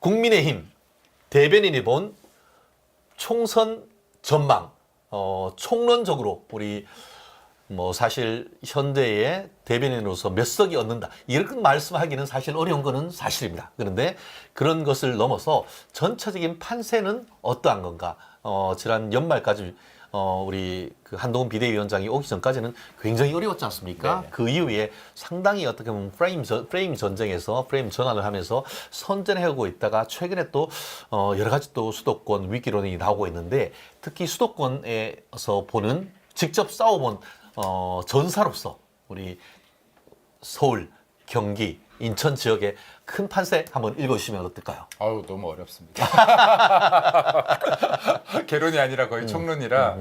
국민의힘 대변인이 본 총선 전망, 총론적으로 우리 사실 현대의 대변인으로서 몇 석이 얻는다 이렇게 말씀하기는 사실 어려운 거는 사실입니다. 그런데 그런 것을 넘어서 전체적인 판세는 어떠한 건가? 지난 연말까지 우리 그 한동훈 비대위원장이 오기 전까지는 굉장히 어려웠지 않습니까? 네. 그 이후에 상당히 어떻게 보면 프레임 전쟁에서 프레임 전환을 하면서 선전해오고 있다가 최근에 또 여러 가지 또 수도권 위기론이 나오고 있는데 특히 수도권에서 보는 직접 싸워본 전사로서 우리 서울, 경기, 인천 지역의 큰 판세 한번 읽어주시면 어떨까요? 아유, 너무 어렵습니다. 개론이 아니라 거의 총론이라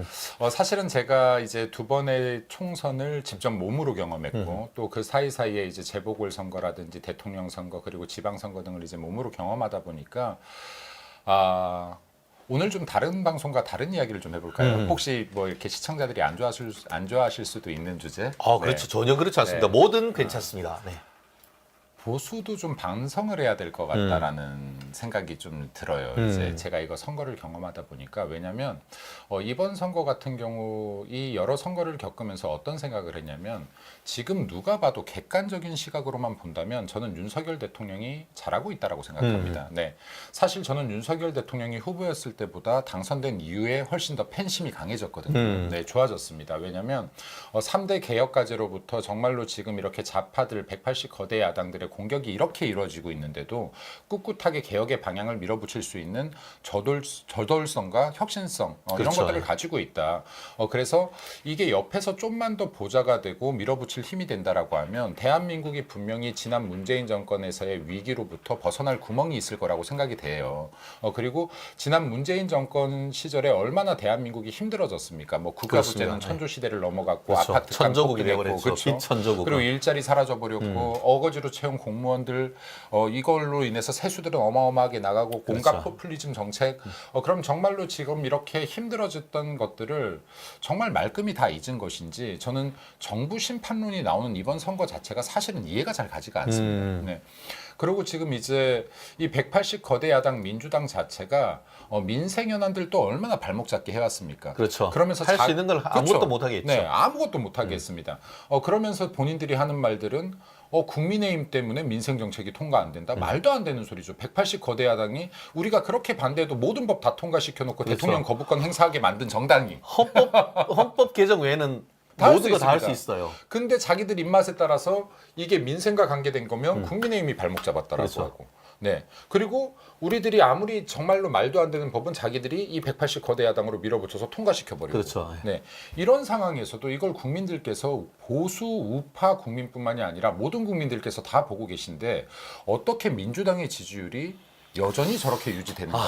사실은 제가 이제 두 번의 총선을 직접 몸으로 경험했고 또 그 사이사이에 이제 재보궐선거라든지 대통령 선거 그리고 지방선거 등을 이제 몸으로 경험하다 보니까 오늘 좀 다른 방송과 다른 이야기를 좀 해볼까요? 혹시 뭐 이렇게 시청자들이 안 좋아하실 수도 있는 주제? 그렇죠. 네. 전혀 그렇지 않습니다. 네. 뭐든 괜찮습니다. 네. 보수도 좀 반성을 해야 될 것 같다라는 생각이 좀 들어요. 이제 제가 이거 선거를 경험하다 보니까 왜냐하면 이번 선거 같은 경우 이 여러 선거를 겪으면서 어떤 생각을 했냐면 지금 누가 봐도 객관적인 시각으로만 본다면 저는 윤석열 대통령이 잘하고 있다라고 생각합니다. 네, 사실 저는 윤석열 대통령이 후보였을 때보다 당선된 이후에 훨씬 더 팬심이 강해졌거든요. 네, 좋아졌습니다. 왜냐하면 3대 개혁과제로부터 정말로 지금 이렇게 좌파들 180 거대 야당들의 공격이 이렇게 이루어지고 있는데도 꿋꿋하게 개혁의 방향을 밀어붙일 수 있는 저돌성과 혁신성 이런 그렇죠. 것들을 가지고 있다. 그래서 이게 옆에서 좀만 더 보좌가 되고 밀어붙일 힘이 된다라고 하면 대한민국이 분명히 지난 문재인 정권에서의 위기로부터 벗어날 구멍이 있을 거라고 생각이 돼요. 그리고 지난 문재인 정권 시절에 얼마나 대한민국이 힘들어졌습니까? 뭐 국가부채는 그렇습니다. 천조 시대를 넘어갔고 그렇죠. 아파트 천조국이 값 되어버렸죠. 그렇죠. 빚천조국. 그리고 일자리 사라져 버렸고 어거지로 채운 공무원들 이걸로 인해서 세수들은 어마어마하게 나가고 온갖 그렇죠. 포퓰리즘 정책 그럼 정말로 지금 이렇게 힘들어졌던 것들을 정말 말끔히 다 잊은 것인지 저는 정부 심판론이 나오는 이번 선거 자체가 사실은 이해가 잘 가지가 않습니다. 네. 그리고 지금 이제 이 180 거대 야당 민주당 자체가 민생 현안들 또 얼마나 발목 잡게 해왔습니까? 그렇죠. 그러면서 할 수 있는 걸 아무것도 못 하겠죠. 네, 아무것도 못 하겠습니다. 그러면서 본인들이 하는 말들은 국민의힘 때문에 민생 정책이 통과 안 된다. 말도 안 되는 소리죠. 180 거대 야당이 우리가 그렇게 반대해도 모든 법 다 통과시켜 놓고 그렇죠. 대통령 거부권 행사하게 만든 정당이 헌법 개정 외에는 다 할 수 모두가 다 할 수 있습니다. 있어요. 근데 자기들 입맛에 따라서 이게 민생과 관계된 거면 국민의힘이 발목 잡았다라고 그렇죠. 하고. 네. 그리고 우리들이 아무리 정말로 말도 안 되는 법은 자기들이 이 180 거대 야당으로 밀어붙여서 통과시켜 버리고. 그렇죠. 네. 이런 상황에서도 이걸 국민들께서 보수 우파 국민뿐만이 아니라 모든 국민들께서 다 보고 계신데 어떻게 민주당의 지지율이 여전히 저렇게 유지되는가?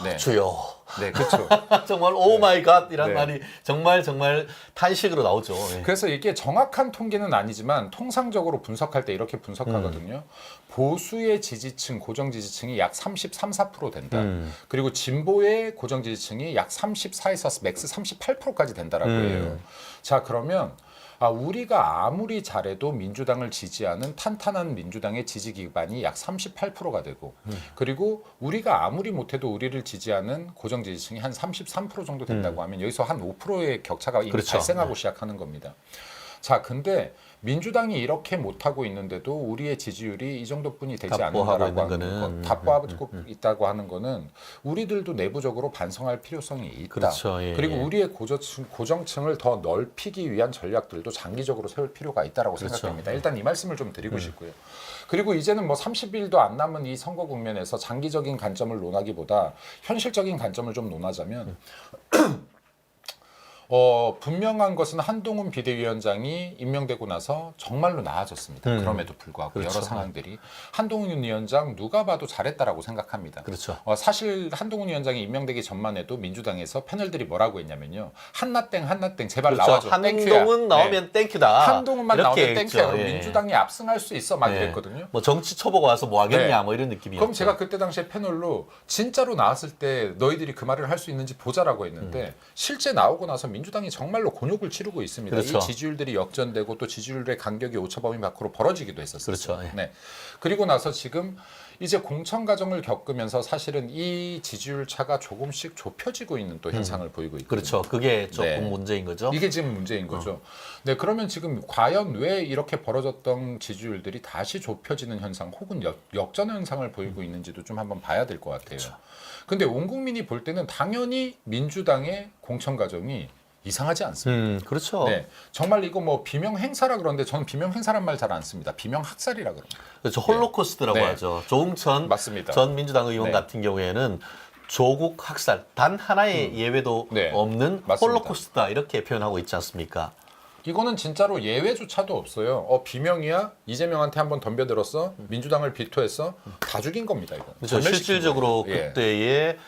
네. 주요. 네, 그렇죠. 정말 오 마이 갓이란 네. 말이 정말 탄식으로 나오죠. 예. 그래서 이게 정확한 통계는 아니지만 통상적으로 분석할 때 이렇게 분석하거든요. 보수의 지지층, 고정 지지층이 약 33, 4% 된다. 그리고 진보의 고정 지지층이 약 34에서 맥스 38%까지 된다라고 해요. 자, 그러면 우리가 아무리 잘해도 민주당을 지지하는 탄탄한 민주당의 지지 기반이 약 38%가 되고 그리고 우리가 아무리 못해도 우리를 지지하는 고정 지지층이 한 33% 정도 된다고 하면 여기서 한 5%의 격차가 이미 그렇죠. 발생하고 시작하는 겁니다. 자, 근데 민주당이 이렇게 못하고 있는데도 우리의 지지율이 이 정도뿐이 되지 답보하고 않는다라고 있는 하는 거는, 것, 답보하고 있다고 하는 거는 우리들도 내부적으로 반성할 필요성이 있다. 그렇죠. 예, 그리고 예. 우리의 고정층을 더 넓히기 위한 전략들도 장기적으로 세울 필요가 있다라고 그렇죠. 생각됩니다. 일단 이 말씀을 좀 드리고 싶고요. 그리고 이제는 뭐 30일도 안 남은 이 선거 국면에서 장기적인 관점을 논하기보다 현실적인 관점을 좀 논하자면 분명한 것은 한동훈 비대위원장이 임명되고 나서 정말로 나아졌습니다. 그럼에도 불구하고 그렇죠. 여러 상황들이 한동훈 위원장 누가 봐도 잘했다라고 생각합니다. 그렇죠. 사실 한동훈 위원장이 임명되기 전만 해도 민주당에서 패널들이 뭐라고 했냐면요. 한나땡 제발 그렇죠. 나와줘. 땡큐야. 한동훈 나오면 땡큐다. 한동훈만 나오면 이렇게 땡큐야. 했죠. 그럼 예. 민주당이 압승할 수 있어. 막 예. 이랬거든요. 뭐 정치 초보가 와서 뭐 하겠냐 네. 뭐 이런 느낌이었죠. 그럼 제가 그때 당시에 패널로 진짜로 나왔을 때 너희들이 그 말을 할 수 있는지 보자라고 했는데 실제 나오고 나서 민주당이 정말로 곤욕을 치르고 있습니다. 그렇죠. 이 지지율들이 역전되고 또 지지율의 간격이 오차범위 밖으로 벌어지기도 했었어요. 그렇죠. 예. 네. 그리고 나서 지금 이제 공천 과정을 겪으면서 사실은 이 지지율 차가 조금씩 좁혀지고 있는 또 현상을 보이고 있거든요. 그렇죠. 그게 조금 네. 문제인 거죠. 이게 지금 문제인 거죠. 네, 그러면 지금 과연 왜 이렇게 벌어졌던 지지율들이 다시 좁혀지는 현상 혹은 역전 현상을 보이고 있는지도 좀 한번 봐야 될 것 같아요. 그렇죠. 근데 온 국민이 볼 때는 당연히 민주당의 공천 과정이 이상하지 않습니다. 그렇죠. 네, 정말 이거 뭐 비명 행사라 그러는데 저는 비명 행사란 말 잘 안 씁니다. 비명 학살이라 그럽니다. 그렇죠. 홀로코스트라고 네. 하죠. 조응천 맞습니다. 전 민주당 의원 네. 같은 경우에는 조국 학살 단 하나의 예외도 네. 없는 맞습니다. 홀로코스트다 이렇게 표현하고 있지 않습니까? 이거는 진짜로 예외조차도 없어요. 비명이야? 이재명한테 한번 덤벼들었어? 민주당을 비토했어? 다 죽인 겁니다. 이거. 그렇죠. 실질적으로 예. 그때의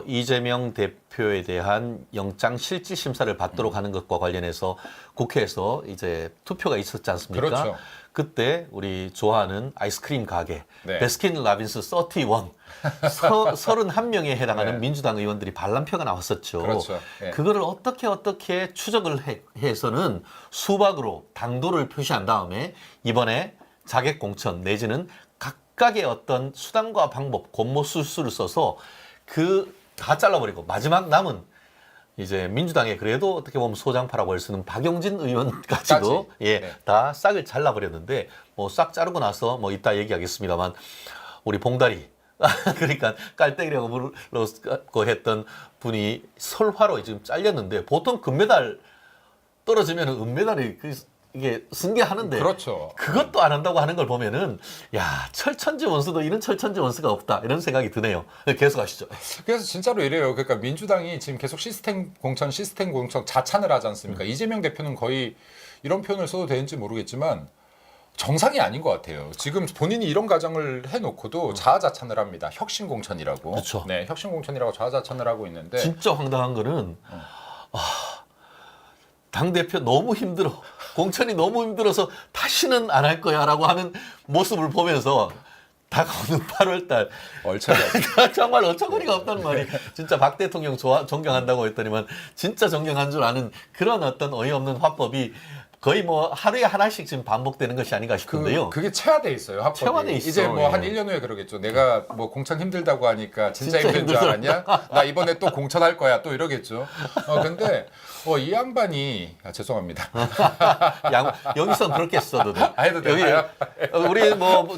이재명 대표에 대한 영장 실질 심사를 받도록 하는 것과 관련해서 국회에서 이제 투표가 있었지 않습니까? 그렇죠. 그때 우리 좋아하는 아이스크림 가게 네. 베스킨 라빈스 31 31명에 해당하는 네. 민주당 의원들이 반란표가 나왔었죠. 그렇죠. 예. 그거를 어떻게 추적을 해서는 수박으로 당도를 표시한 다음에 이번에 자객 공천 내지는 각각의 어떤 수단과 방법, 권모술수를 써서 그 다 잘라버리고 마지막 남은 이제 민주당에 그래도 어떻게 보면 소장파라고 할 수 있는 박용진 의원까지도 예, 네. 다 싹을 잘라버렸는데 뭐 싹 자르고 나서 뭐 이따 얘기하겠습니다만 우리 봉다리 그러니까 깔때기라고 부르고 했던 분이 설화로 지금 잘렸는데 보통 금메달 떨어지면 은메달이 이게 승계하는데 그렇죠. 그것도 안 한다고 하는 걸 보면은 야 철천지 원수도 이런 철천지 원수가 없다 이런 생각이 드네요. 계속 하시죠. 그래서 진짜로 이래요. 그러니까 민주당이 지금 계속 시스템 공천 자찬을 하지 않습니까? 이재명 대표는 거의 이런 표현을 써도 되는지 모르겠지만 정상이 아닌 것 같아요. 지금 본인이 이런 가정을 해놓고도 자아자찬을 합니다. 혁신공천이라고. 그렇죠. 네, 혁신공천이라고 자아자찬을 하고 있는데 진짜 황당한 거는 당 대표 너무 힘들어 공천이 너무 힘들어서 다시는 안 할 거야라고 하는 모습을 보면서 다가오는 8월달 얼차려. 정말 어처구니가 없다는 말이 진짜 박 대통령 존경한다고 했더니만 진짜 존경한 줄 아는 그런 어떤 어이없는 화법이 거의 뭐 하루에 하나씩 지금 반복되는 것이 아닌가 싶은데요. 그게 체화돼 있어요. 합법이. 체화돼 있어. 이제 뭐 한 예. 1년 후에 그러겠죠. 내가 뭐 공천 힘들다고 하니까 진짜 진짜 힘든 줄 힘들어. 알았냐? 나 이번에 또 공천할 거야. 또 이러겠죠. 근데 이 양반이 죄송합니다. 여기서 그렇게 써도 돼. 해도 되나요? 우리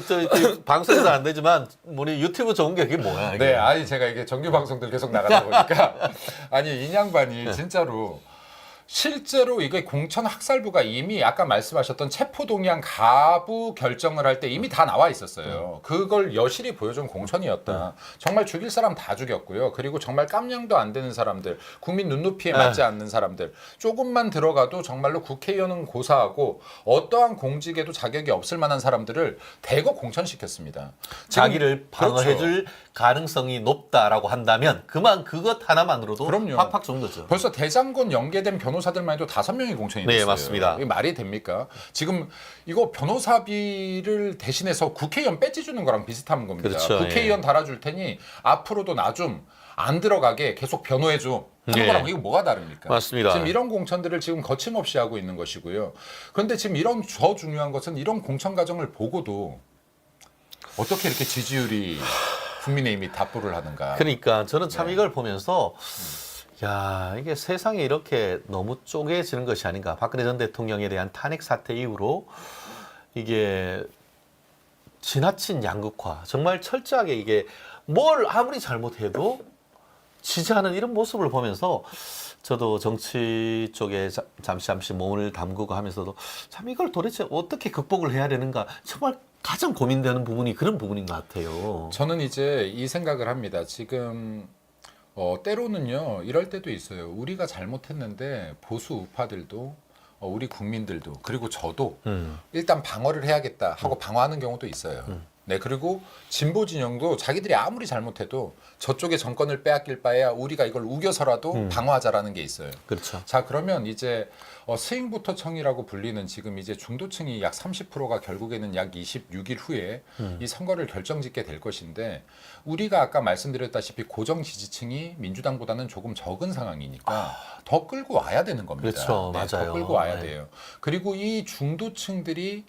저 방송에서 안 되지만 우리 유튜브 좋은 게 그게 뭐야? 이게. 네, 아니 제가 이게 정규 방송들 계속 나가다 보니까 아니 이 양반이 진짜로 실제로 이게 공천 학살부가 이미 아까 말씀하셨던 체포동의안 가부 결정을 할 때 이미 다 나와 있었어요. 그걸 여실히 보여준 공천이었다. 정말 죽일 사람 다 죽였고요. 그리고 정말 깜냥도 안 되는 사람들, 국민 눈높이에 맞지 않는 사람들, 조금만 들어가도 정말로 국회의원은 고사하고 어떠한 공직에도 자격이 없을 만한 사람들을 대거 공천시켰습니다. 지금 자기를 방어해줄 가능성이 높다라고 한다면 그것 하나만으로도 그럼요. 팍팍 좋은 거죠. 벌써 대장군 연계된 변호사들만 해도 5명이 공천이 네, 됐어요. 맞습니다. 이게 말이 됩니까? 지금 이거 변호사비를 대신해서 국회의원 배지 주는 거랑 비슷한 겁니다. 그렇죠, 국회의원 달아줄 테니 앞으로도 나 좀 안 들어가게 계속 변호해줘. 하는 네. 거랑 이거 뭐가 다릅니까? 맞습니다. 지금 이런 공천들을 지금 거침없이 하고 있는 것이고요. 그런데 지금 이런 더 중요한 것은 이런 공천 과정을 보고도 어떻게 이렇게 지지율이 국민의힘이 답보를 하는가. 그러니까 저는 참 네. 이걸 보면서 야 이게 세상이 이렇게 너무 쪼개지는 것이 아닌가. 박근혜 전 대통령에 대한 탄핵 사태 이후로 이게 지나친 양극화, 정말 철저하게 이게 뭘 아무리 잘못해도 지지하는 이런 모습을 보면서 저도 정치 쪽에 잠시 몸을 담그고 하면서도 참 이걸 도대체 어떻게 극복을 해야 되는가 정말 가장 고민되는 부분이 그런 부분인 것 같아요. 저는 이제 이 생각을 합니다. 지금 때로는요 이럴 때도 있어요. 우리가 잘못했는데 보수 우파들도 우리 국민들도 그리고 저도 일단 방어를 해야겠다 하고 방어하는 경우도 있어요. 네, 그리고 진보 진영도 자기들이 아무리 잘못해도 저쪽의 정권을 빼앗길 바에야 우리가 이걸 우겨서라도 방어하자라는 게 있어요. 그렇죠. 자, 그러면 이제 스윙부터청이라고 불리는 지금 이제 중도층이 약 30%가 결국에는 약 26일 후에 이 선거를 결정짓게 될 것인데 우리가 아까 말씀드렸다시피 고정 지지층이 민주당보다는 조금 적은 상황이니까 더 끌고 와야 되는 겁니다. 그렇죠. 네, 맞아요. 더 끌고 와야 네. 돼요. 그리고 이 중도층들이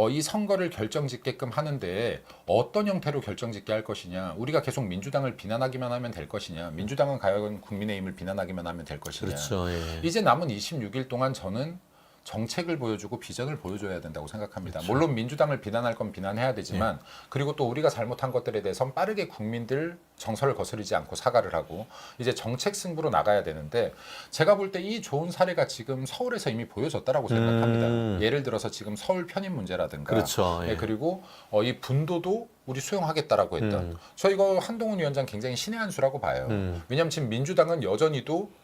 이 선거를 결정짓게끔 하는데 어떤 형태로 결정짓게 할 것이냐, 우리가 계속 민주당을 비난하기만 하면 될 것이냐, 민주당은 과연 국민의힘을 비난하기만 하면 될 것이냐. 그렇죠. 예. 이제 남은 26일 동안 저는 정책을 보여주고 비전을 보여줘야 된다고 생각합니다. 그렇죠. 물론 민주당을 비난할 건 비난해야 되지만 그리고 또 우리가 잘못한 것들에 대해서는 빠르게 국민들 정서를 거스르지 않고 사과를 하고 이제 정책 승부로 나가야 되는데 제가 볼 때 이 좋은 사례가 지금 서울에서 이미 보여졌다라고 생각합니다. 예를 들어서 지금 서울 편입 문제라든가 그렇죠. 예. 그리고 이 분도도 우리 수용하겠다라고 했던 저 이거 한동훈 위원장 굉장히 신의 한 수라고 봐요. 왜냐하면 지금 민주당은 여전히도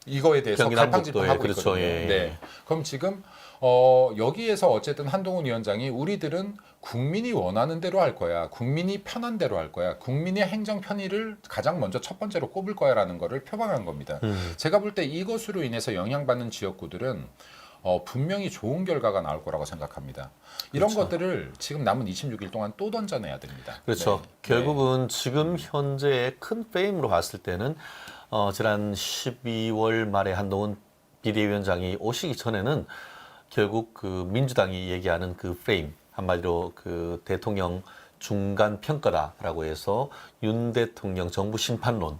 이거에 대해서 경기남북도에 갈팡질팡하고 그렇죠. 있거든요. 예. 네. 그럼 지금 여기에서 어쨌든 한동훈 위원장이 우리들은 국민이 원하는 대로 할 거야. 국민이 편한 대로 할 거야. 국민의 행정 편의를 가장 먼저 첫 번째로 꼽을 거야라는 거를 표방한 겁니다. 제가 볼 때 이것으로 인해서 영향받는 지역구들은 분명히 좋은 결과가 나올 거라고 생각합니다. 이런 그렇죠. 것들을 지금 남은 26일 동안 또 던져내야 됩니다. 그렇죠. 네. 결국은 지금 현재의 큰 프레임으로 봤을 때는 지난 12월 말에 한동훈 비대위원장이 오시기 전에는 결국 그 민주당이 얘기하는 그 프레임, 한마디로 그 대통령 중간 평가다라고 해서 윤 대통령 정부 심판론,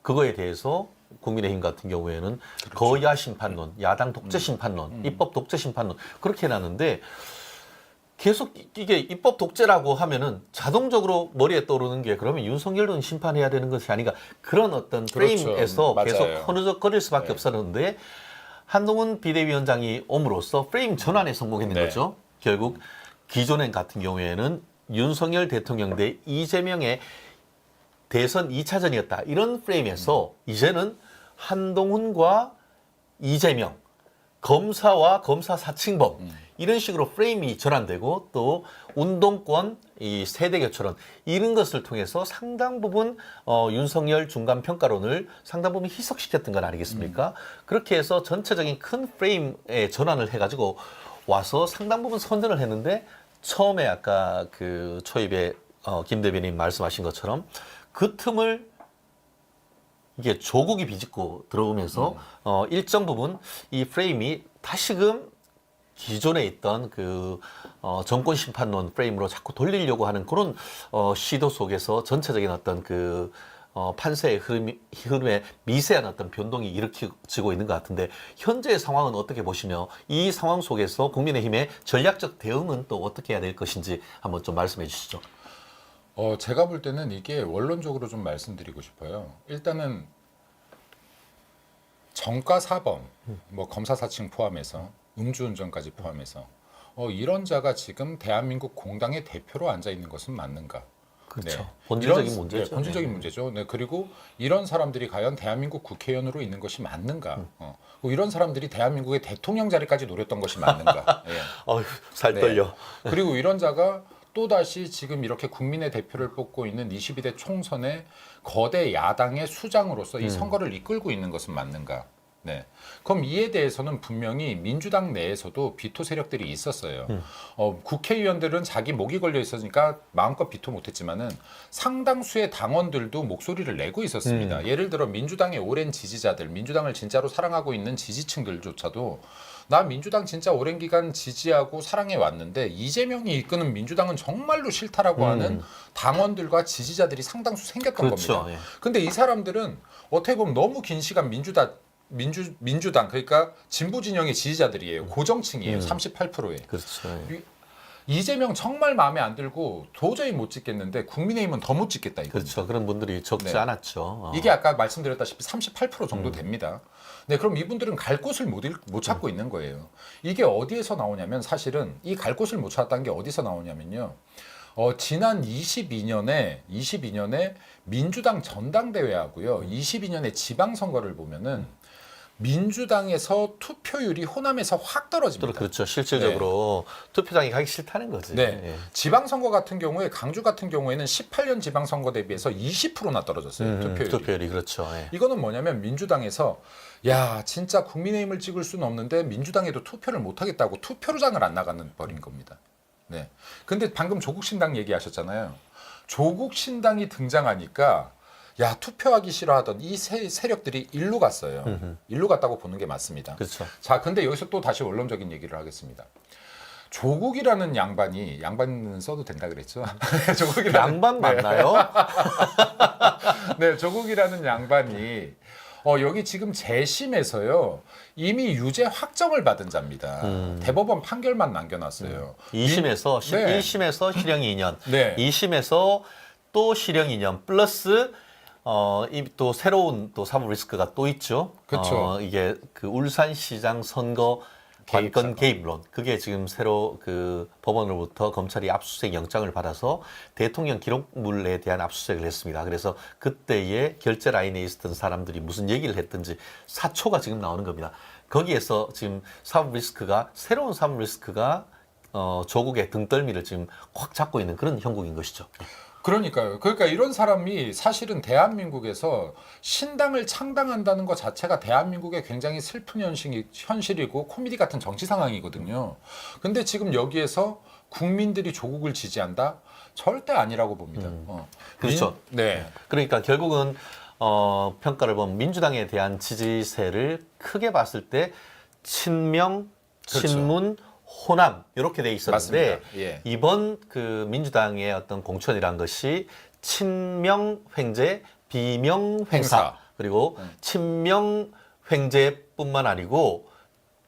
그거에 대해서 국민의힘 같은 경우에는 그렇죠. 거야 심판론, 야당 독재 심판론, 입법 독재 심판론 그렇게 해놨는데 계속 이게 입법 독재라고 하면은 자동적으로 머리에 떠오르는 게 그러면 윤석열은 심판해야 되는 것이 아닌가, 그런 어떤 그렇죠. 프레임에서 계속 맞아요. 허느적거릴 수밖에 네. 없었는데 한동훈 비대위원장이 옴으로써 프레임 전환에 성공했는 네. 거죠. 결국 기존엔 같은 경우에는 윤석열 대통령 대 이재명의 대선 2차전이었다. 이런 프레임에서 이제는 한동훈과 이재명, 검사와 검사 사칭범 이런 식으로 프레임이 전환되고 또 운동권 이 세대 교체론 이런 것을 통해서 상당 부분 윤석열 중간 평가론을 상당 부분 희석시켰던 건 아니겠습니까? 그렇게 해서 전체적인 큰 프레임의 전환을 해가지고 와서 상당 부분 선전을 했는데 처음에 아까 그 초입에 김 대변인 말씀하신 것처럼 그 틈을 이게 조국이 비집고 들어오면서 일정 부분 이 프레임이 다시금 기존에 있던 그 정권 심판론 프레임으로 자꾸 돌리려고 하는 그런 시도 속에서 전체적인 어떤 그 판세의 흐름에 미세한 어떤 변동이 일으키고 있는 것 같은데 현재의 상황은 어떻게 보시며 이 상황 속에서 국민의힘의 전략적 대응은 또 어떻게 해야 될 것인지 한번 좀 말씀해 주시죠. 제가 볼 때는 이게 원론적으로 좀 말씀드리고 싶어요. 일단은 정가 사범, 뭐 검사 사칭 포함해서 음주운전까지 포함해서 이런 자가 지금 대한민국 공당의 대표로 앉아 있는 것은 맞는가? 그렇죠. 본질적인 이런, 문제죠. 네, 본질적인 문제죠. 네, 그리고 이런 사람들이 과연 대한민국 국회의원으로 있는 것이 맞는가? 그리고 이런 사람들이 대한민국의 대통령 자리까지 노렸던 것이 맞는가? 예. 어휴, 살 네. 떨려. 그리고 이런 자가 또다시 지금 이렇게 국민의 대표를 뽑고 있는 22대 총선의 거대 야당의 수장으로서 이 선거를 이끌고 있는 것은 맞는가? 네. 그럼 이에 대해서는 분명히 민주당 내에서도 비토 세력들이 있었어요. 국회의원들은 자기 목이 걸려 있으니까 마음껏 비토 못했지만은 상당수의 당원들도 목소리를 내고 있었습니다. 예를 들어 민주당의 오랜 지지자들, 민주당을 진짜로 사랑하고 있는 지지층들조차도 나 민주당 진짜 오랜 기간 지지하고 사랑해 왔는데 이재명이 이끄는 민주당은 정말로 싫다라고 하는 당원들과 지지자들이 상당수 생겼던 그렇죠. 겁니다. 예. 근데 이 사람들은 어떻게 보면 너무 긴 시간 민주당 그러니까 진보 진영의 지지자들이에요. 고정층이에요. 38%에. 그렇죠. 예. 이재명 정말 마음에 안 들고 도저히 못 찍겠는데 국민의힘은 더 못 찍겠다 이거. 그렇죠. 그런 분들이 적지 네. 않았죠. 이게 아까 말씀드렸다시피 38% 정도 됩니다. 네, 그럼 이분들은 갈 곳을 못 찾고 있는 거예요. 이게 어디에서 나오냐면 사실은 이 갈 곳을 못 찾았다는 게 어디서 나오냐면요. 지난 22년에 민주당 전당대회하고요. 22년에 지방선거를 보면은 민주당에서 투표율이 호남에서 확 떨어집니다. 그렇죠. 실질적으로 투표장에 가기 싫다는 거지. 네. 예. 지방선거 같은 경우에 강주 같은 경우에는 18년 지방선거 대비해서 20%나 떨어졌어요. 투표율이. 투표율이 그렇죠. 예. 이거는 뭐냐면 민주당에서 야 진짜 국민의힘을 찍을 수는 없는데 민주당에도 투표를 못하겠다고 투표장을 안 나가는 버린 겁니다. 네. 근데 방금 조국신당 얘기하셨잖아요. 조국신당이 등장하니까 야 투표하기 싫어하던 이 세력들이 일로 갔어요. 일로 갔다고 보는 게 맞습니다. 그렇죠. 자, 근데 여기서 또 다시 원론적인 얘기를 하겠습니다. 조국이라는 양반은 써도 된다 그랬죠. 조국이라는 양반 맞나요? 네, 조국이라는 양반이 여기 지금 재심에서요 이미 유죄 확정을 받은 자입니다. 대법원 판결만 남겨놨어요. 2심에서 네. 1심에서 실형 2년, 네. 2심에서 또 실형 2년 플러스 또 새로운 또 사법 리스크가 또 있죠. 그쵸. 이게 그 울산시장 선거 개입 관건 사건. 개입론 그게 지금 새로 그 법원으로부터 검찰이 압수수색 영장을 받아서 대통령 기록물에 대한 압수수색을 했습니다. 그래서 그때의 결제 라인에 있었던 사람들이 무슨 얘기를 했든지 사초가 지금 나오는 겁니다. 거기에서 지금 사법 리스크가 새로운 사법 리스크가 조국의 등떨미를 지금 확 잡고 있는 그런 형국인 것이죠. 그러니까요. 그러니까 이런 사람이 사실은 대한민국에서 신당을 창당한다는 것 자체가 대한민국의 굉장히 슬픈 현실이고 코미디 같은 정치 상황이거든요. 근데 지금 여기에서 국민들이 조국을 지지한다? 절대 아니라고 봅니다. 그렇죠. 네. 그러니까 결국은 평가를 보면 민주당에 대한 지지세를 크게 봤을 때 친명, 그렇죠. 친문, 호남 이렇게 돼 있었는데 맞습니다. 예. 이번 그 민주당의 어떤 공천이란 것이 친명 횡재, 비명 횡사 횡사. 그리고 친명 횡재뿐만 아니고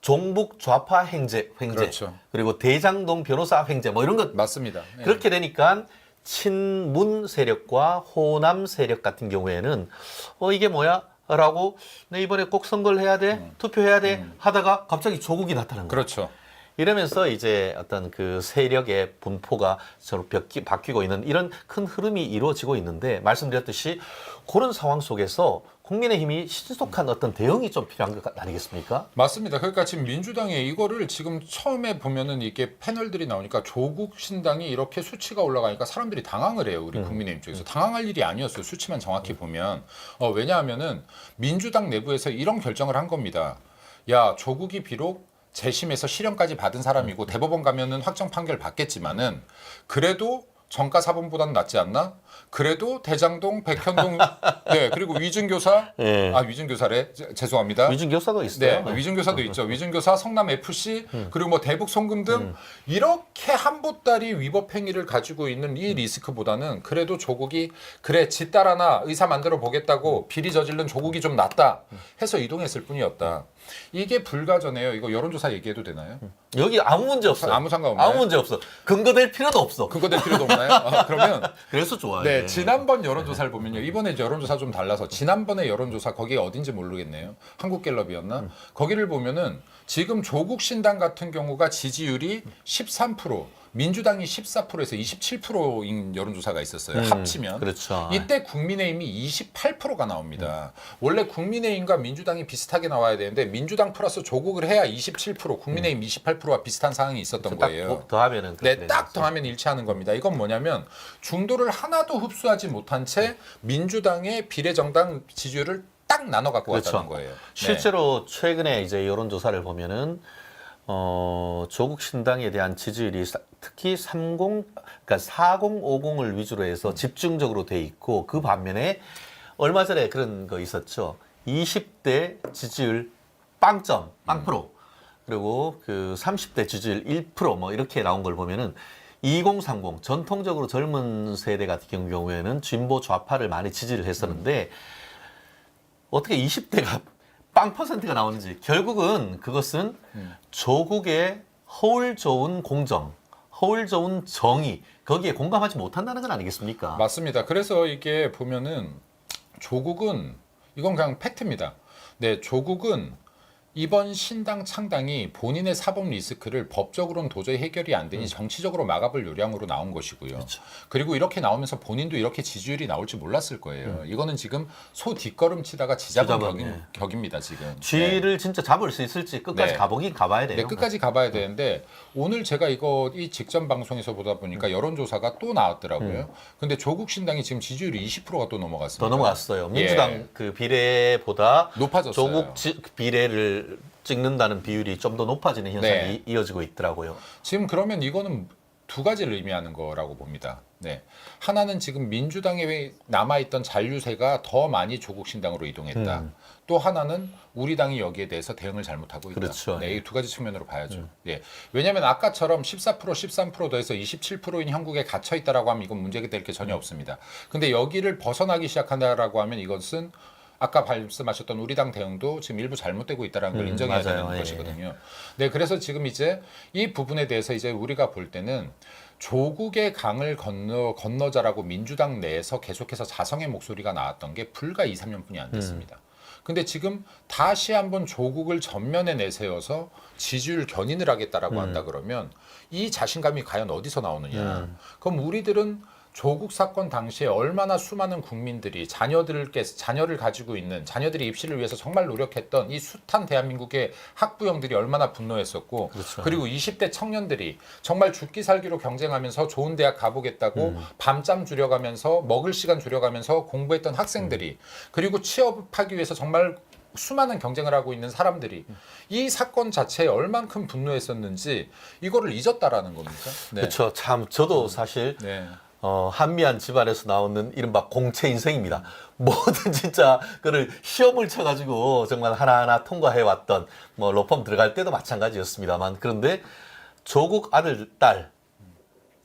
종북 좌파 횡재, 그렇죠. 그리고 대장동 변호사 횡재 뭐 이런 것 맞습니다. 예. 그렇게 되니까 친문 세력과 호남 세력 같은 경우에는 이게 뭐야? 라고 내 이번에 꼭 선거를 해야 돼? 투표해야 돼? 하다가 갑자기 조국이 나타난 거예요. 그렇죠. 이러면서 이제 어떤 그 세력의 분포가 서로 바뀌고 있는 이런 큰 흐름이 이루어지고 있는데 말씀드렸듯이 그런 상황 속에서 국민의힘이 신속한 어떤 대응이 좀 필요한 것 아니겠습니까? 맞습니다. 그러니까 지금 민주당이 이거를 지금 처음에 보면은 이게 패널들이 나오니까 조국 신당이 이렇게 수치가 올라가니까 사람들이 당황을 해요. 우리 국민의힘 쪽에서. 당황할 일이 아니었어요. 수치만 정확히 보면. 왜냐하면은 민주당 내부에서 이런 결정을 한 겁니다. 야, 조국이 비록 재심에서 실형까지 받은 사람이고 대법원 가면은 확정 판결 받겠지만은 그래도 정가 사범보다는 낫지 않나? 그래도 대장동, 백현동, 네 그리고 위증교사, 예. 위증교사래 죄송합니다. 위증교사도 있어요. 네, 위증교사도 있죠. 위증교사, 성남 FC 그리고 뭐 대북 송금 등 이렇게 한 보따리 위법 행위를 가지고 있는 이 리스크보다는 그래도 조국이 그래 지 딸 하나 의사 만들어 보겠다고 비리 저지른 조국이 좀 낫다 해서 이동했을 뿐이었다. 이게 불과 전에요. 이거 여론조사 얘기해도 되나요? 여기 아무 문제 없어요. 아무 상관없나요? 아무 문제 없어. 근거될 필요도 없어. 그거 될 필요도 없나요? 그러면 그래서 좋아요. 네, 지난번 여론조사를 보면요. 이번에 여론조사 좀 달라서 지난번에 여론조사 거기가 어딘지 모르겠네요. 한국갤럽이었나? 거기를 보면은 지금 조국 신당 같은 경우가 지지율이 13%, 민주당이 14%에서 27%인 여론조사가 있었어요. 합치면. 그렇죠. 이때 국민의힘이 28%가 나옵니다. 원래 국민의힘과 민주당이 비슷하게 나와야 되는데 민주당 플러스 조국을 해야 27%, 국민의힘 28%와 비슷한 상황이 있었던 거예요. 딱 더하면은 네, 딱 더하면 일치하는 겁니다. 이건 뭐냐면 중도를 하나도 흡수하지 못한 채 민주당의 비례정당 지지율을 딱 나눠 갖고 왔다는 거예요. 네. 실제로 최근에 이제 여론조사를 보면은 조국 신당에 대한 지지율이 특히 그러니까 4050을 위주로 해서 집중적으로 돼 있고 그 반면에 얼마 전에 그런 거 있었죠. 20대 지지율 빵점, 빵프로 그리고 그 30대 지지율 1%뭐 이렇게 나온 걸 보면은 2030 전통적으로 젊은 세대 같은 경우에는 진보 좌파를 많이 지지를 했었는데 어떻게 20대가 빵 퍼센트가 나오는지 결국은 그것은 조국의 허울 좋은 공정, 허울 좋은 정의 거기에 공감하지 못한다는 건 아니겠습니까? 맞습니다. 그래서 이게 보면은 조국은 이건 그냥 팩트입니다. 네, 조국은 이번 신당 창당이 본인의 사법 리스크를 법적으로는 도저히 해결이 안 되니 정치적으로 막아볼 요량으로 나온 것이고요. 그렇죠. 그리고 이렇게 나오면서 본인도 이렇게 지지율이 나올지 몰랐을 거예요. 이거는 지금 소 뒷걸음 치다가 지잡은 격입니다. 지금. 쥐를 진짜 잡을 수 있을지 끝까지 네. 가보긴 가봐야 돼요. 네, 끝까지 가봐야 되는데 오늘 제가 이 직전 방송에서 보다 보니까 여론조사가 또 나왔더라고요. 근데 조국 신당이 지금 지지율이 20%가 또 넘어갔습니다. 더 넘어갔어요. 민주당 예. 그 비례보다 높아졌어요. 조국 비례를 찍는다는 비율이 좀 더 높아지는 현상이 네. 이어지고 있더라고요. 지금 그러면 이거는 두 가지를 의미하는 거라고 봅니다. 네. 하나는 지금 민주당에 남아있던 잔류세가 더 많이 조국 신당으로 이동했다. 또 하나는 우리 당이 여기에 대해서 대응을 잘못하고 있다. 그렇죠. 네, 이 두 가지 측면으로 봐야죠. 네. 왜냐하면 아까처럼 14%, 13% 더해서 27%인 형국에 갇혀 있다라고 하면 이건 문제가 될 게 전혀 없습니다. 근데 여기를 벗어나기 시작한다라고 하면 이것은 아까 말씀하셨던 우리 당 대응도 지금 일부 잘못되고 있다는 걸 인정해야 맞아요. 되는 예. 것이거든요. 네, 그래서 지금 이제 이 부분에 대해서 이제 우리가 볼 때는 조국의 강을 건너자라고 민주당 내에서 계속해서 자성의 목소리가 나왔던 게 불과 2, 3년뿐이 안 됐습니다. 근데 지금 다시 한번 조국을 전면에 내세워서 지지율 견인을 하겠다라고 한다 그러면 이 자신감이 과연 어디서 나오느냐? 그럼 우리들은 조국 사건 당시에 얼마나 수많은 국민들이 자녀를 가지고 있는 자녀들이 입시를 위해서 정말 노력했던 이 숱한 대한민국의 학부형들이 얼마나 분노했었고 그렇죠. 그리고 20대 청년들이 정말 죽기 살기로 경쟁하면서 좋은 대학 가보겠다고 밤잠 줄여가면서 먹을 시간 줄여가면서 공부했던 학생들이 그리고 취업하기 위해서 정말 수많은 경쟁을 하고 있는 사람들이 이 사건 자체에 얼만큼 분노했었는지 이거를 잊었다라는 겁니까? 네. 그렇죠. 참 저도 사실 네. 한미한 집안에서 나오는 이른바 공채 인생입니다. 뭐든 진짜 그를 시험을 쳐가지고 정말 하나하나 통과해왔던 뭐 로펌 들어갈 때도 마찬가지였습니다만 그런데 조국 아들, 딸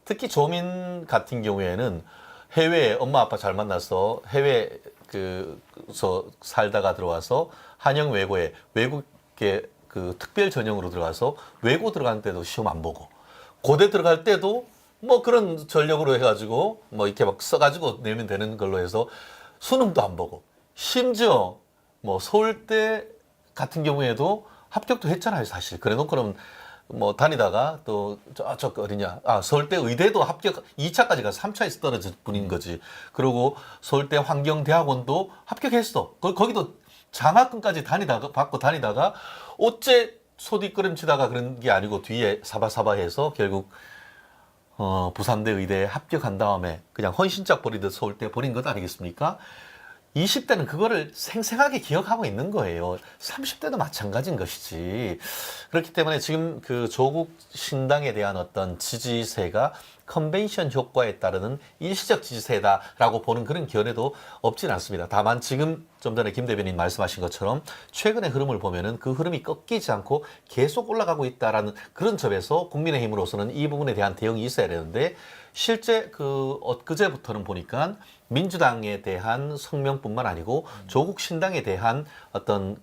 특히 조민 같은 경우에는 해외에 엄마 아빠 잘 만나서 해외 그서 살다가 들어와서 한영 외고에 외국계 그 특별 전형으로 들어가서 외고 들어가는 때도 시험 안 보고 고대 들어갈 때도 뭐 그런 전력으로 해가지고 뭐 이렇게 막 써가지고 내면 되는 걸로 해서 수능도 안 보고 심지어 뭐 서울대 같은 경우에도 합격도 했잖아요 사실. 그래놓고는 뭐 다니다가 또 저쪽 어디냐 서울대 의대도 합격 2차까지 가서 3차에서 떨어질 뿐인 거지. 그리고 서울대 환경대학원도 합격했어. 거기도 장학금까지 받고 다니다가 어째 소뒷걸음치다가 그런 게 아니고 뒤에 사바사바해서 결국 부산대 의대에 합격한 다음에 그냥 헌신짝 버리듯 서울대 버린 것 아니겠습니까? 20대는 그거를 생생하게 기억하고 있는 거예요. 30대도 마찬가지인 것이지. 그렇기 때문에 지금 그 조국 신당에 대한 어떤 지지세가 컨벤션 효과에 따르는 일시적 지지세다라고 보는 그런 견해도 없진 않습니다. 다만 지금 좀 전에 김 대변인 말씀하신 것처럼 최근의 흐름을 보면은 그 흐름이 꺾이지 않고 계속 올라가고 있다라는 그런 점에서 국민의힘으로서는 이 부분에 대한 대응이 있어야 되는데 실제 엊그제부터는 보니까 민주당에 대한 성명뿐만 아니고 조국 신당에 대한 어떤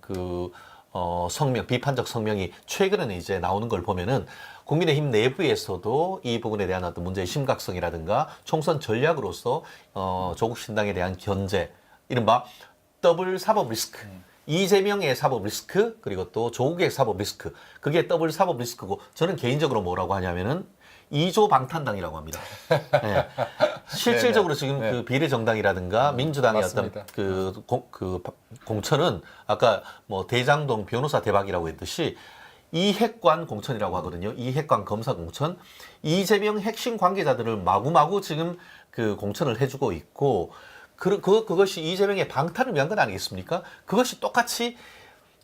성명, 비판적 성명이 최근에는 이제 나오는 걸 보면은 국민의힘 내부에서도 이 부분에 대한 어떤 문제의 심각성이라든가 총선 전략으로서 조국 신당에 대한 견제, 이른바 더블 사법 리스크. 이재명의 사법 리스크, 그리고 또 조국의 사법 리스크. 그게 더블 사법 리스크고, 저는 개인적으로 뭐라고 하냐면은 2조 방탄당이라고 합니다. 네. 실질적으로 지금 네. 그 비례정당이라든가 민주당의 맞습니다. 어떤 공천은 아까 뭐 대장동 변호사 대박이라고 했듯이 이핵관 공천이라고 하거든요. 이핵관 검사 공천. 이재명 핵심 관계자들을 마구마구 지금 그 공천을 해주고 있고, 그것이 이재명의 방탄을 위한 건 아니겠습니까? 그것이 똑같이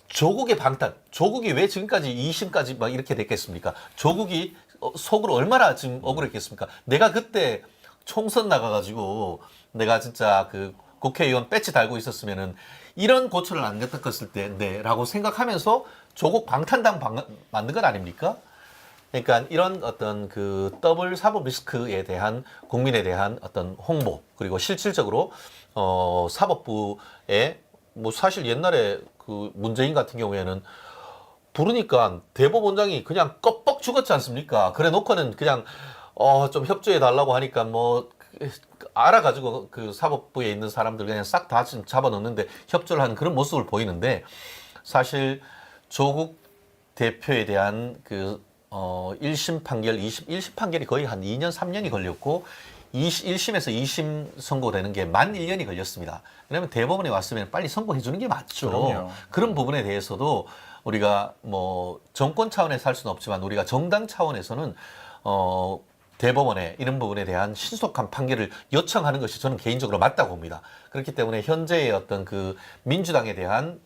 조국의 방탄. 조국이 왜 지금까지 2심까지 막 이렇게 됐겠습니까? 조국이 속으로 얼마나 지금 억울했겠습니까? 내가 그때 총선 나가가지고 내가 진짜 그 국회의원 배지 달고 있었으면은 이런 고초를 안 겪었을 텐데 라고 생각하면서 조국 방탄당 만든 건 아닙니까? 그러니까 이런 어떤 그 더블 사법 리스크에 대한 국민에 대한 어떤 홍보, 그리고 실질적으로 사법부에 뭐 사실 옛날에 그 문재인 같은 경우에는 부르니까 대법원장이 그냥 껍벅 죽었지 않습니까? 그래 놓고는 그냥 좀 협조해 달라고 하니까 뭐 알아가지고 그 사법부에 있는 사람들 그냥 싹 다 잡아넣는데 협조를 하는 그런 모습을 보이는데, 사실 조국 대표에 대한 그 1심 판결, 1심 판결이 거의 한 2년, 3년이 걸렸고 1심에서 2심 선고되는 게 만 1년이 걸렸습니다. 왜냐하면 대법원에 왔으면 빨리 선고해 주는 게 맞죠. 그럼요. 그런 부분에 대해서도 우리가 뭐 정권 차원에서 할 수는 없지만 우리가 정당 차원에서는 대법원에 이런 부분에 대한 신속한 판결을 요청하는 것이 저는 개인적으로 맞다고 봅니다. 그렇기 때문에 현재의 어떤 그 민주당에 대한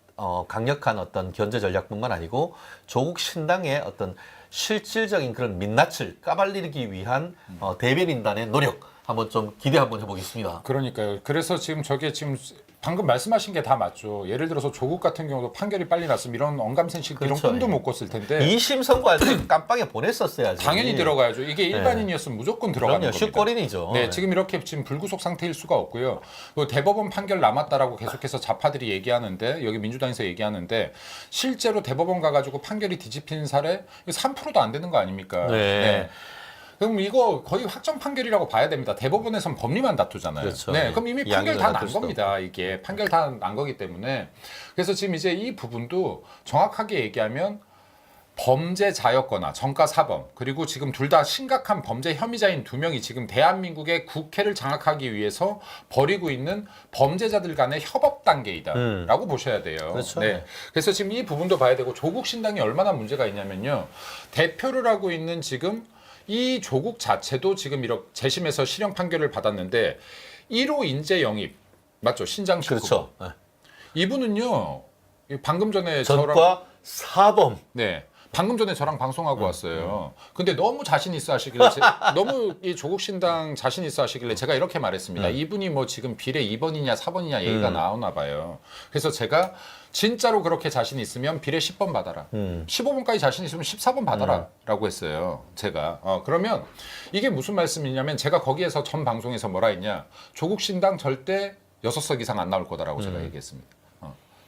강력한 어떤 견제 전략뿐만 아니고 조국 신당의 어떤 실질적인 그런 민낯을 까발리기 위한 대변인단의 노력 한번 좀 기대 한번 해보겠습니다. 그러니까요. 그래서 지금 저게 지금 방금 말씀하신 게 다 맞죠. 예를 들어서 조국 같은 경우도 판결이 빨리 났으면 이런 언감생식 그렇죠. 이런 꿈도 못 꿨을 텐데 2심 선고할 때 깜빡이 보냈었어야지. 당연히 들어가야죠. 이게 일반인이었으면 무조건 들어가는 그럼요. 겁니다. 슈거린이죠. 네, 지금 이렇게 지금 불구속 상태일 수가 없고요. 그 대법원 판결 남았다라고 계속해서 좌파들이 얘기하는데 여기 민주당에서 얘기하는데 실제로 대법원 가가지고 판결이 뒤집히는 사례 3%도 안 되는 거 아닙니까? 네. 그럼 이거 거의 확정 판결이라고 봐야 됩니다. 대법원에서는 법리만 다투잖아요. 그렇죠. 네, 그럼 이미 판결 이야기를 다 난 다툴 수도 겁니다. 이게 판결 다 난 거기 때문에 그래서 지금 이제 이 부분도 정확하게 얘기하면 범죄자였거나 전과 사범 그리고 지금 둘 다 심각한 범죄 혐의자인 두 명이 지금 대한민국의 국회를 장악하기 위해서 벌이고 있는 범죄자들 간의 협업 단계이다라고 보셔야 돼요. 그렇죠. 네. 그래서 지금 이 부분도 봐야 되고 조국 신당이 얼마나 문제가 있냐면요. 대표를 하고 있는 지금 이 조국 자체도 지금 이렇게 재심에서 실형 판결을 받았는데 1호 인재 영입 맞죠? 신장식 그렇죠. 네. 이분은요. 방금 전에 저랑 전과 사범. 네. 방금 전에 저랑 방송하고 왔어요. 근데 너무 자신 있어 하시길래 너무 이 조국 신당 자신 있어 하시길래 제가 이렇게 말했습니다. 이분이 뭐 지금 비례 2번이냐 4번이냐 얘기가 나오나 봐요. 그래서 제가 진짜로 그렇게 자신 있으면 비례 10번 받아라. 15번까지 자신 있으면 14번 받아라. 라고 했어요. 제가. 그러면 이게 무슨 말씀이냐면 제가 거기에서 전 방송에서 뭐라 했냐. 조국 신당 절대 6석 이상 안 나올 거다라고 제가 얘기했습니다.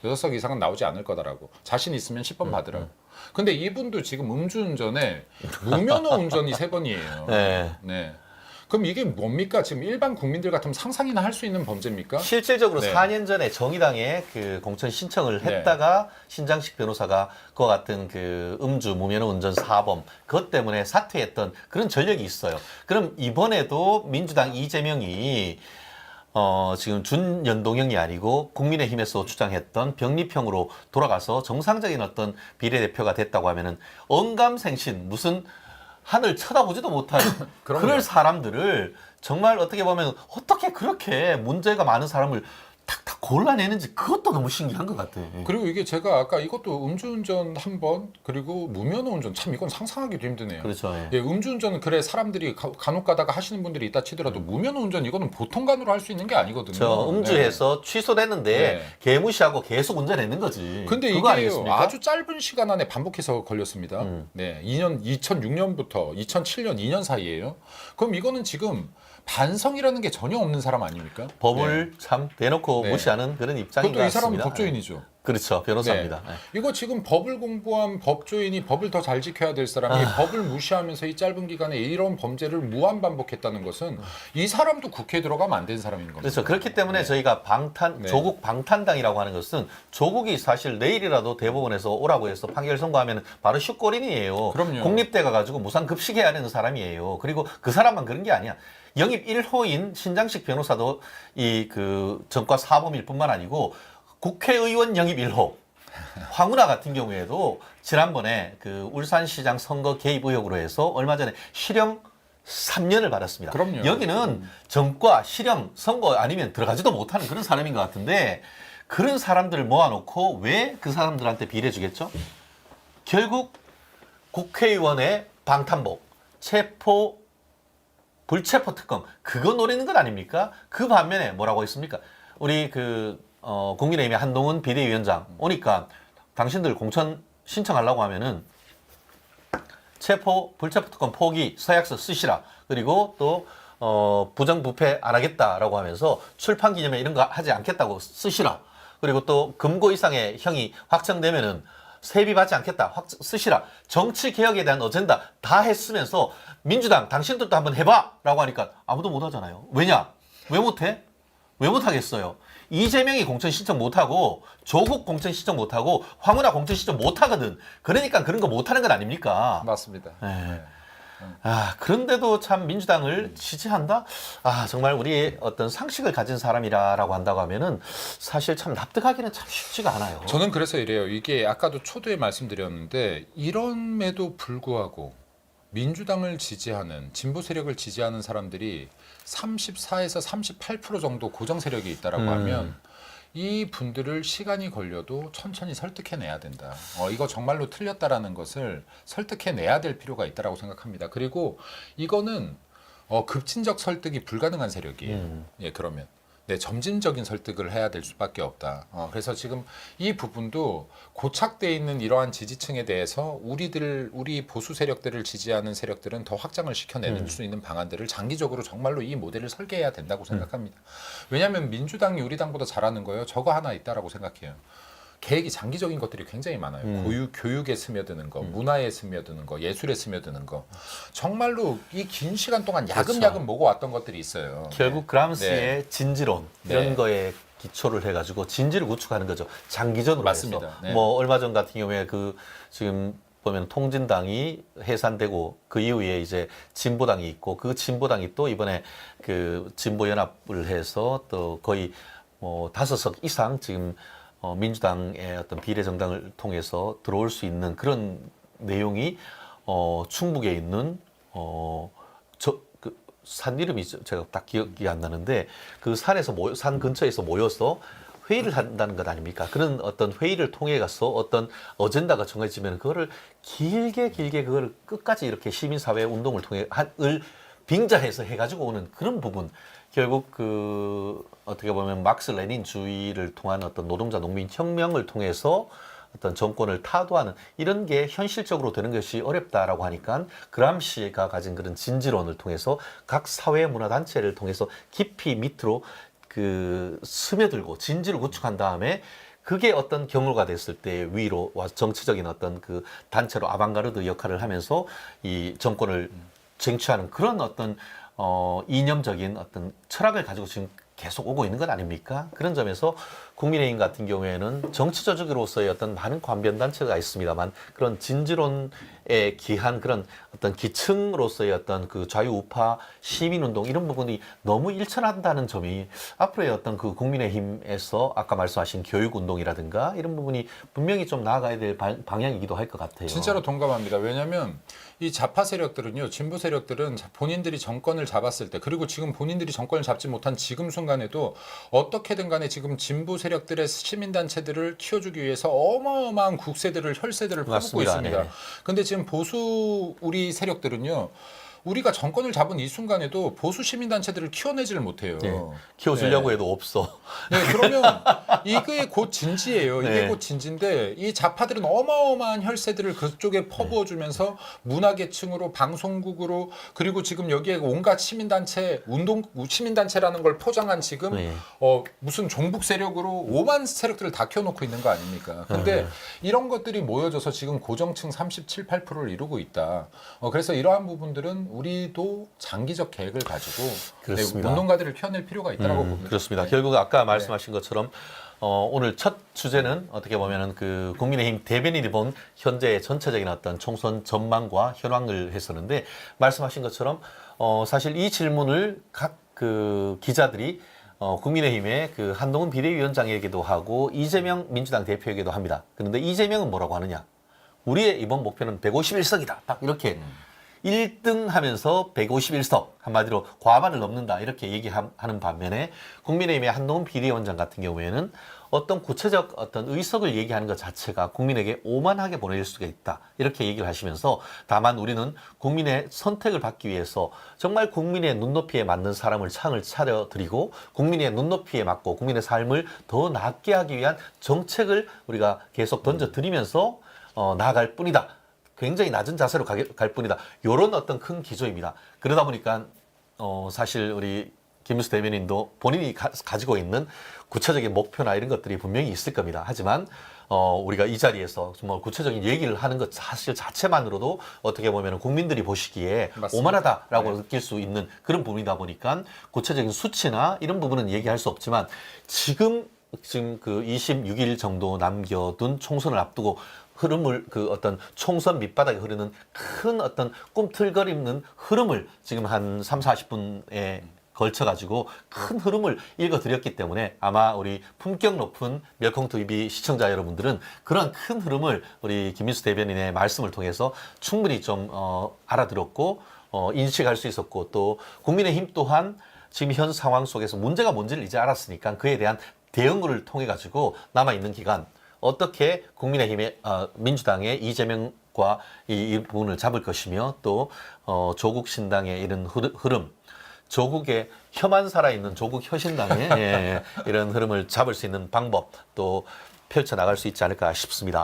6석 이상은 나오지 않을 거다라고. 자신 있으면 10번 받으라고. 근데 이분도 지금 음주운전에 무면허 운전이 3번이에요. 네. 네. 그럼 이게 뭡니까? 지금 일반 국민들 같으면 상상이나 할 수 있는 범죄입니까? 실질적으로 네. 4년 전에 정의당에 그 공천 신청을 했다가 신장식 변호사가 그와 같은 그 음주 무면허 운전 사범 그것 때문에 사퇴했던 그런 전력이 있어요. 그럼 이번에도 민주당 이재명이 지금 준연동형이 아니고 국민의힘에서 주장했던 병립형으로 돌아가서 정상적인 어떤 비례대표가 됐다고 하면은 언감생신 무슨 하늘 쳐다보지도 못할 그럼요. 그럴 사람들을 정말 어떻게 보면 어떻게 그렇게 문제가 많은 사람을 탁탁 골라내는지 그것도 너무 신기한 것 같아. 그리고 이게 제가 아까 이것도 음주운전 한 번 그리고 무면허 운전 참 이건 상상하기도 힘드네요. 그렇죠. 예. 예, 음주운전은 그래 사람들이 간혹 가다가 하시는 분들이 있다 치더라도 무면허 운전 이거는 보통 간으로 할 수 있는 게 아니거든요. 저 음주해서 취소됐는데 네. 개무시하고 계속 운전했는 거지. 근데 그거 이게 아니겠습니까? 아주 짧은 시간 안에 반복해서 걸렸습니다. 네, 2006년부터 2007년 2년 사이에요. 그럼 이거는 지금 반성이라는 게 전혀 없는 사람 아닙니까? 법을 참 대놓고 네. 무시하는 그런 입장인 것 그것도 이 사람은 같습니다. 법조인이죠. 그렇죠. 변호사입니다. 네. 예. 이거 지금 법을 공부한 법조인이 법을 더 잘 지켜야 될 사람이 법을 무시하면서 이 짧은 기간에 이런 범죄를 무한 반복했다는 것은 이 사람도 국회에 들어가면 안 되는 사람인 겁니다. 그렇죠. 그렇기 때문에 저희가 네. 조국 방탄당이라고 하는 것은 조국이 사실 내일이라도 대법원에서 오라고 해서 판결 선고하면 바로 슛골인이에요. 그럼요. 공립대 가가지고 무상급식해야 되는 사람이에요. 그리고 그 사람만 그런 게 아니야. 영입 1호인 신장식 변호사도 이 그 전과 사범일 뿐만 아니고 국회의원 영입 1호. 황운하 같은 경우에도 지난번에 그 울산시장 선거 개입 의혹으로 해서 얼마 전에 실형 3년을 받았습니다. 그럼요. 여기는 전과 실형 선거 아니면 들어가지도 못하는 그런 사람인 것 같은데 그런 사람들을 모아놓고 왜 그 사람들한테 비례 주겠죠? 결국 국회의원의 방탄복, 불체포 특검 그거 노리는 것 아닙니까? 그 반면에 뭐라고 했습니까? 우리 국민의힘의 한동훈 비대위원장 오니까 당신들 공천 신청하려고 하면은 불체포 특검 포기 서약서 쓰시라. 그리고 또 부정부패 안 하겠다라고 하면서 출판 기념회 이런 거 하지 않겠다고 쓰시라. 그리고 또 금고 이상의 형이 확정되면은 세비 받지 않겠다. 쓰시라. 정치 개혁에 대한 어젠다 다 했으면서 민주당 당신들도 한번 해봐라고 하니까 아무도 못 하잖아요. 왜냐? 왜 못해? 왜 못하겠어요? 이재명이 공천 신청 못하고 조국 공천 신청 못하고 황운하 공천 신청 못하거든. 그러니까 그런 거 못하는 건 아닙니까? 맞습니다. 네. 그런데도 참 민주당을 지지한다? 정말 우리 어떤 상식을 가진 사람이라고 한다고 하면은 사실 참 납득하기는 참 쉽지가 않아요. 저는 그래서 이래요. 이게 아까도 초두에 말씀드렸는데 이런에도 불구하고 민주당을 지지하는 진보 세력을 지지하는 사람들이 34에서 38% 정도 고정 세력이 있다라고 하면 이 분들을 시간이 걸려도 천천히 설득해내야 된다. 이거 정말로 틀렸다라는 것을 설득해내야 될 필요가 있다라고 생각합니다. 그리고 이거는 급진적 설득이 불가능한 세력이에요. 예, 그러면. 네, 점진적인 설득을 해야 될 수밖에 없다. 그래서 지금 이 부분도 고착돼 있는 이러한 지지층에 대해서 우리 보수 세력들을 지지하는 세력들은 더 확장을 시켜내는 수 있는 방안들을 장기적으로 정말로 이 모델을 설계해야 된다고 생각합니다. 왜냐하면 민주당이 우리 당보다 잘하는 거예요. 저거 하나 있다라고 생각해요. 계획이 장기적인 것들이 굉장히 많아요. 교육에 스며드는 거, 문화에 스며드는 거, 예술에 스며드는 거. 정말로 이 긴 시간 동안 야금야금 먹어왔던 것들이 있어요. 결국 그람스의 네. 진지론 이런 네. 거에 기초를 해가지고 진지를 구축하는 거죠. 장기전으로 맞습니다. 해서. 네. 뭐 얼마 전 같은 경우에 그 지금 보면 통진당이 해산되고 그 이후에 이제 진보당이 있고 그 진보당이 또 이번에 그 진보연합을 해서 또 거의 뭐 5석 이상 지금 민주당의 어떤 비례정당을 통해서 들어올 수 있는 그런 내용이 충북에 있는 그 산 이름이 제가 딱 기억이 안 나는데 그 산 근처에서 모여서 회의를 한다는 것 아닙니까? 그런 어떤 회의를 통해 가서 어떤 어젠다가 정해지면 그거를 길게 그걸 끝까지 이렇게 시민사회 운동을 통해 을 빙자해서 해가지고 오는 그런 부분. 결국 그 어떻게 보면 막스 레닌주의를 통한 어떤 노동자 농민 혁명을 통해서 어떤 정권을 타도하는 이런 게 현실적으로 되는 것이 어렵다라고 하니까 그람시가 가진 그런 진지론을 통해서 각 사회 문화 단체를 통해서 깊이 밑으로 그 스며들고 진지를 구축한 다음에 그게 어떤 경로가 됐을 때 위로 와 정치적인 어떤 그 단체로 아방가르드 역할을 하면서 이 정권을 쟁취하는 그런 어떤 이념적인 어떤 철학을 가지고 지금 계속 오고 있는 것 아닙니까? 그런 점에서 국민의힘 같은 경우에는 정치 조직으로서의 어떤 많은 관변 단체가 있습니다만 그런 진지론에 기한 그런 어떤 기층으로서의 어떤 그 좌유우파 시민운동 이런 부분이 너무 일천한다는 점이 앞으로의 어떤 그 국민의힘에서 아까 말씀하신 교육운동이라든가 이런 부분이 분명히 좀 나아가야 될 방향이기도 할 것 같아요. 진짜로 동감합니다. 왜냐하면 이 좌파 세력들은요, 진보 세력들은 본인들이 정권을 잡았을 때, 그리고 지금 본인들이 정권을 잡지 못한 지금 순간에도 어떻게든 간에 지금 진보 세력들의 시민단체들을 키워주기 위해서 어마어마한 국세들을, 혈세들을 퍼붓고 맞습니다. 있습니다. 네. 근데 지금 보수 우리 세력들은요, 우리가 정권을 잡은 이 순간에도 보수 시민단체들을 키워내지를 못해요. 네. 키워주려고 네. 해도 없어. 네, 그러면 이게 곧 진지예요. 이게 네. 곧 진지인데 이 좌파들은 어마어마한 혈세들을 그쪽에 퍼부어주면서 문화계층으로 방송국으로 그리고 지금 여기에 온갖 시민단체 시민단체라는 걸 포장한 지금 네. 무슨 종북 세력으로 오만 세력들을 다 키워놓고 있는 거 아닙니까? 근데 이런 것들이 모여져서 지금 고정층 37, 8%를 이루고 있다. 그래서 이러한 부분들은 우리도 장기적 계획을 가지고 그렇습니다. 운동가들을 키워낼 필요가 있다고 봅니다. 그렇습니다. 네. 결국 아까 말씀하신 것처럼 오늘 첫 주제는 어떻게 보면은 그 국민의힘 대변인이 본 현재의 전체적인 어떤 총선 전망과 현황을 했었는데 말씀하신 것처럼 사실 이 질문을 각 그 기자들이 국민의힘의 그 한동훈 비대위원장에게도 하고 이재명 민주당 대표에게도 합니다. 그런데 이재명은 뭐라고 하느냐? 우리의 이번 목표는 151석이다. 딱 이렇게 1등 하면서 151석 한마디로 과반을 넘는다 이렇게 얘기하는 반면에 국민의힘의 한동훈 비대위원장 같은 경우에는 어떤 구체적 어떤 의석을 얘기하는 것 자체가 국민에게 오만하게 보낼 수가 있다 이렇게 얘기를 하시면서 다만 우리는 국민의 선택을 받기 위해서 정말 국민의 눈높이에 맞는 사람을 창을 차려드리고 국민의 눈높이에 맞고 국민의 삶을 더 낫게 하기 위한 정책을 우리가 계속 던져드리면서 나아갈 뿐이다. 굉장히 낮은 자세로 갈 뿐이다. 이런 어떤 큰 기조입니다. 그러다 보니까 사실 우리 김문수 대변인도 본인이 가지고 있는 구체적인 목표나 이런 것들이 분명히 있을 겁니다. 하지만 우리가 이 자리에서 정말 구체적인 얘기를 하는 것 사실 자체만으로도 어떻게 보면 국민들이 보시기에 맞습니다. 오만하다라고 네. 느낄 수 있는 그런 부분이다 보니까 구체적인 수치나 이런 부분은 얘기할 수 없지만 지금 그 26일 정도 남겨둔 총선을 앞두고 흐름을 그 어떤 총선 밑바닥에 흐르는 큰 어떤 꿈틀거리는 흐름을 지금 한 3, 40분에 걸쳐가지고 큰 흐름을 읽어드렸기 때문에 아마 우리 품격 높은 멸콩TV 시청자 여러분들은 그런 큰 흐름을 우리 김민수 대변인의 말씀을 통해서 충분히 좀 알아들었고 인식할 수 있었고 또 국민의힘 또한 지금 현 상황 속에서 문제가 뭔지를 이제 알았으니까 그에 대한 대응을 통해 가지고 남아 있는 기간 어떻게 국민의힘의 민주당의 이재명과 이 부분을 잡을 것이며 또 조국 신당의 이런 흐름, 조국의 혀만 살아있는 조국 혀신당의 이런 흐름을 잡을 수 있는 방법 또 펼쳐 나갈 수 있지 않을까 싶습니다.